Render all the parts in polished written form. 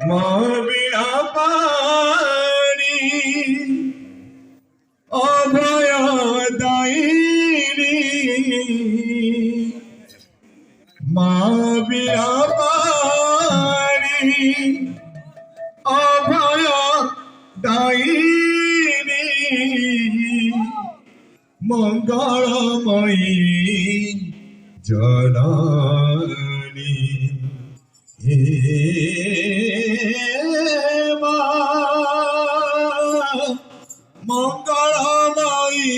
মা বিনা পানি অভয় দায়িনী মা বিনা পানি অভয় দায়িনী মঙ্গলময়ী জননী হে মা মঙ্গলময়ী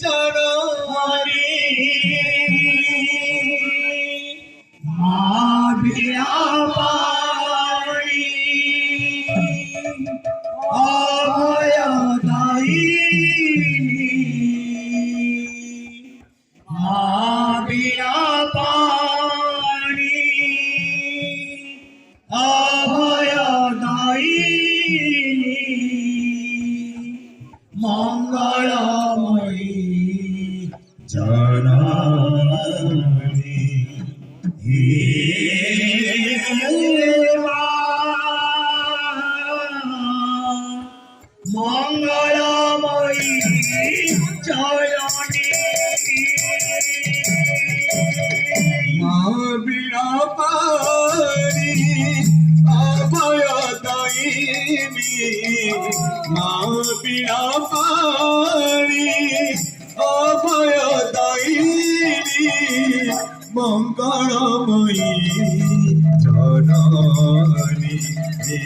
জননী মা বিনা পানি অভয় দায়িনী মা বিনা পানি অভয় দায়িনী মঙ্গলময়ী জননী হে মা মঙ্গলময়ী জননী মা বিনা পানি অভয় দায়িনী মা বিনা পানি অভয় দায়িনী মঙ্গলময়ী জননী হে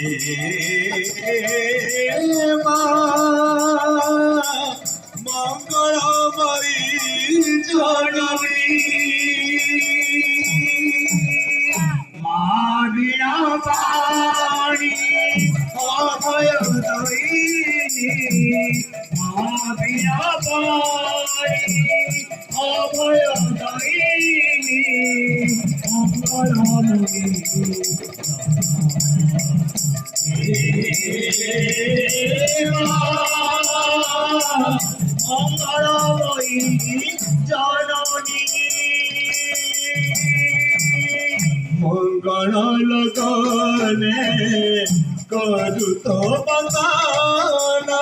মা মঙ্গলময়ী জননী মা বিনা পানি অভয় দায়িনী মা বিনা পানি অভয় দায়িনী মঙ্গলময়ী মঙ্গলময়ী জননী মঙ্গল লগনে করু তো বন্দনা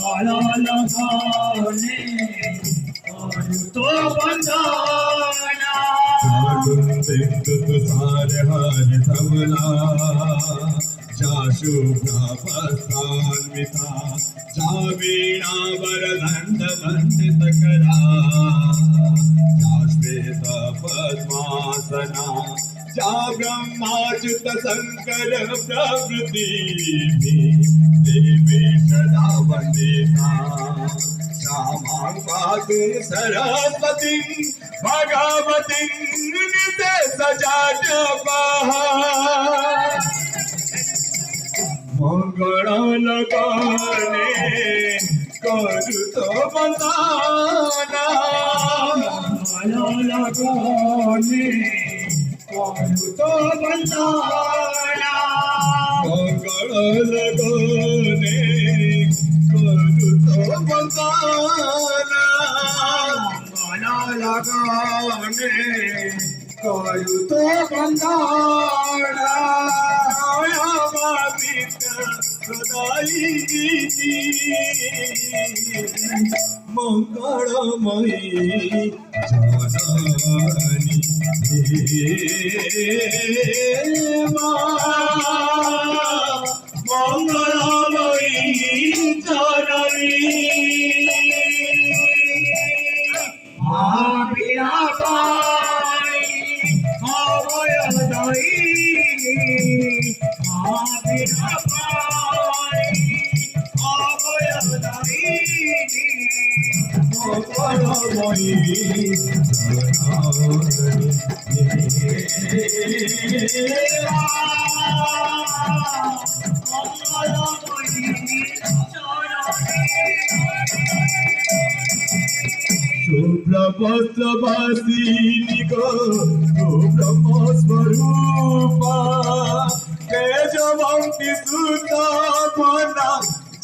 মঙ্গল লগনে করু তো বন্দনা দেখতো তুষার হর ধমলা যা শুভ্রা পস্তান্विता जा वीणा वरदंड वंदित करा जा श्वेत पद्मासना जा ब्रह्माच्युत शंकर प्रभृति देवी सदा वंदिता श्यामां पातु सरस्वती भगवती नित्य सजात মঙ্গল লগনে করু তো বন্দনা মঙ্গল লগনে করু তো বন্দনা মঙ্গল লগনে করু তো বন্দনা মঙ্গল লগনে করু তো বন্দনা মঙ্গলময়ী জননী হে মা মঙ্গলময়ী জননী মা বিনা পানি অভয় দায়িনী মা বিনা মঙ্গলময়ী শুভ্র বস্ত্রবাসিনী গো ব্রহ্মস্বরূপা তেজবন্তি সুত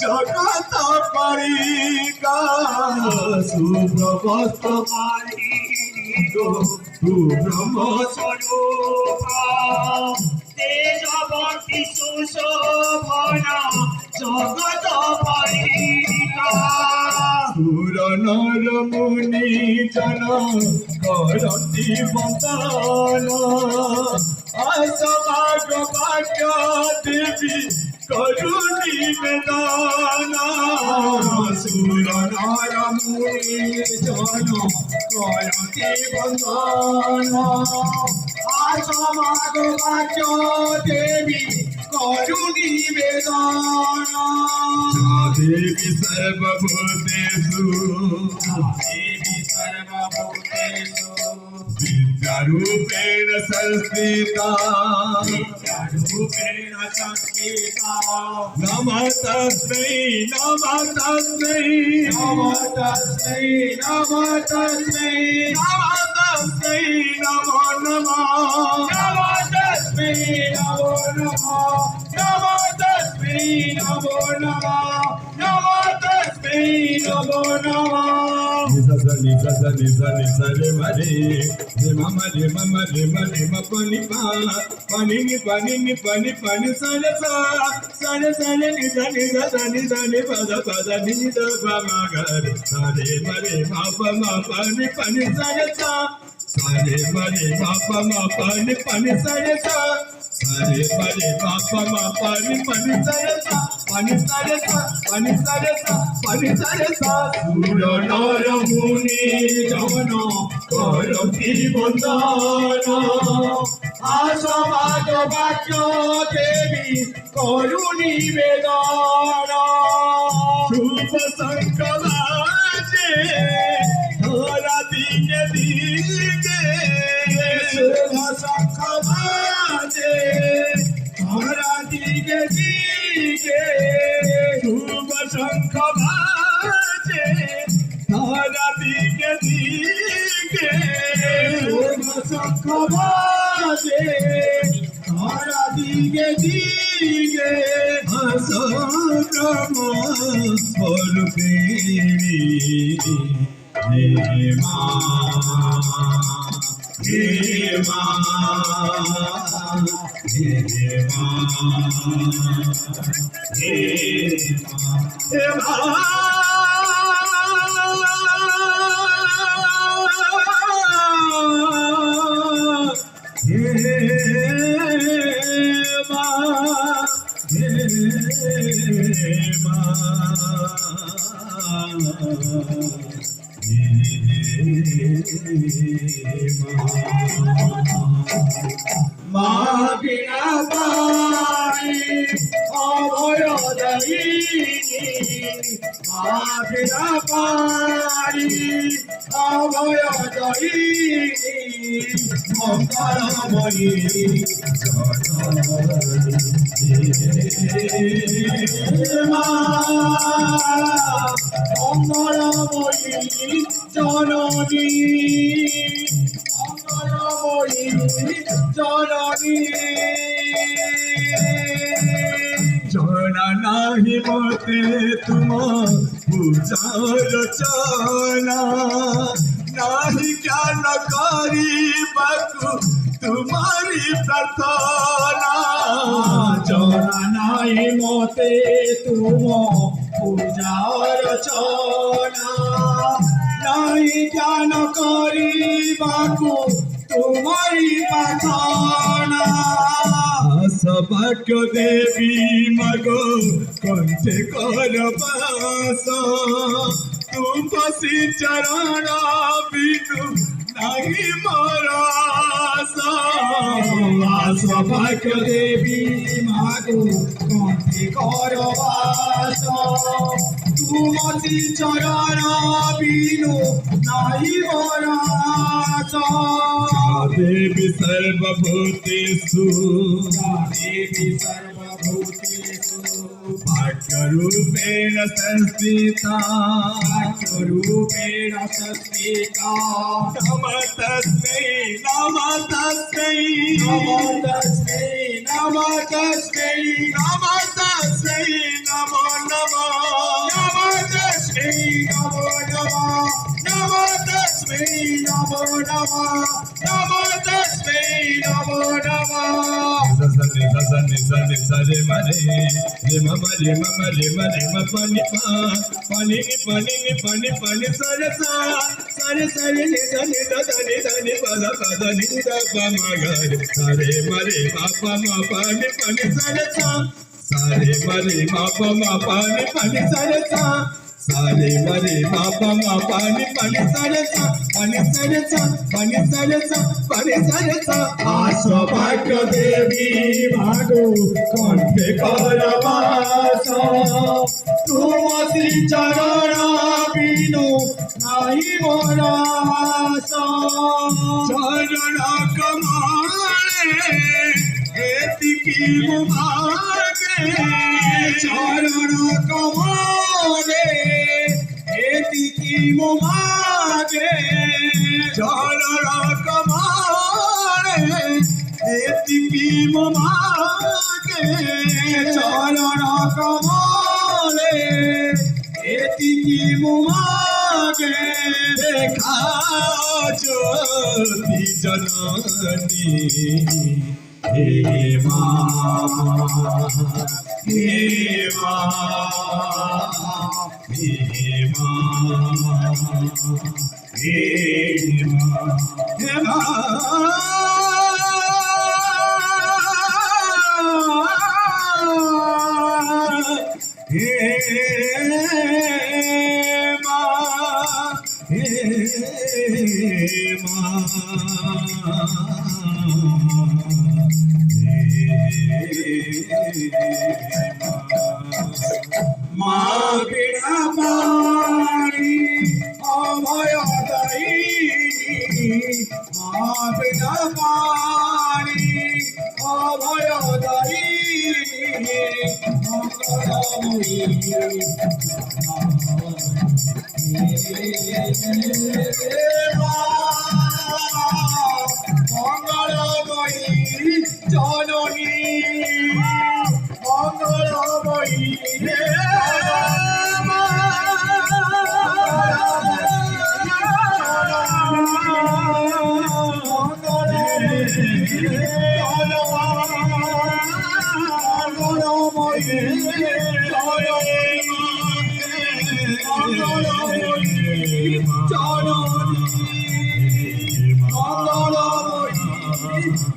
জগত পরিকা শুভ্র বস্ত্রবাসিনী গো ব্রহ্মস্বরূপা তেজবন্তি জন করতি বন্দন আসমাগ বাক্য দেবী করুণী বেদন সুর নর মুনি জন করতি বন্দন আসমাগ বাক্য দেবী করুণী বেদন দেবী সর্বভূতেষু विद्यारूपेण संस्थिता नमः तस्मै नमः तस्मै नमः तस्मै नमः तस्मै नमः तस्मै नमो नमः नमः तस्मै नमो नमः नमः तस्मै नमो नमः नमः तस्मै नमो नमः Ni mari ni mama ni mama ni mani ma pani pa pani ni pani sa ni ni sa ni pa da ni da pa ma ga re sa re mare ma pa ni pani sa re mare ma pa pani sa re Sare pare papa ma pani pani sare sa pani sare sa suro nara muni jana karati bandana asamaga bakya devi karuni vedana shubha sankalaje dhara dike dike shubha sankalaje dhara dike dike shubha sankalaje dhara dike dike shubha sankalaje dhara dike dike asakrama swarupini हे মা বিনা পানি অভয় দয়িনী মা বিনা পানি অভয় দয়িনী মঙ্গলময়ী মা মঙ্গলময়ী জননী জনা নাহি মতে তুম পূজার চনা নাহি জ্ঞান করিবাকু তোমারি প্রার্থনা জনা নাহি মতে তুম পূজার চনা নাহি জ্ঞান করিবাকু তোমারি প্রার্থনা সবাক্য দেবী মাগো কণ্ঠে কর বাস তুমসি চরণ বিনু নাহি মোর সবাক্য দেবী মাগো কণ্ঠে কর বাস তুমসি চরণ বিনু নাহি মোর देवी सर्वभूतेषु भाग्यरूपेण संस्थिता नमः तस्मै नमः तस्मै नमः तस्मै नमः तस्मै नमो नमः नमः तस्मै नमो नमः नमः तस्मै नमो नमः नमः तस्मै नमो नमः re ma re ma re ma pa ni pa ni pa ni sa re sa ni sa ni da ni pa da ni da pa ma ga re sa re ma pa ni sa re sa re ma pa ni sa re sa Sare mare ma pa ni sa re sa aso bhagya devi bhago kante karabasa tumasi charana binu nahi morasa charana kamale etiki mumage charana kamale etiki mumage charana kamale etiki mumage charana kamale etiki mumage dekha jyoti janani he ma he ma he ma he ma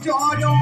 John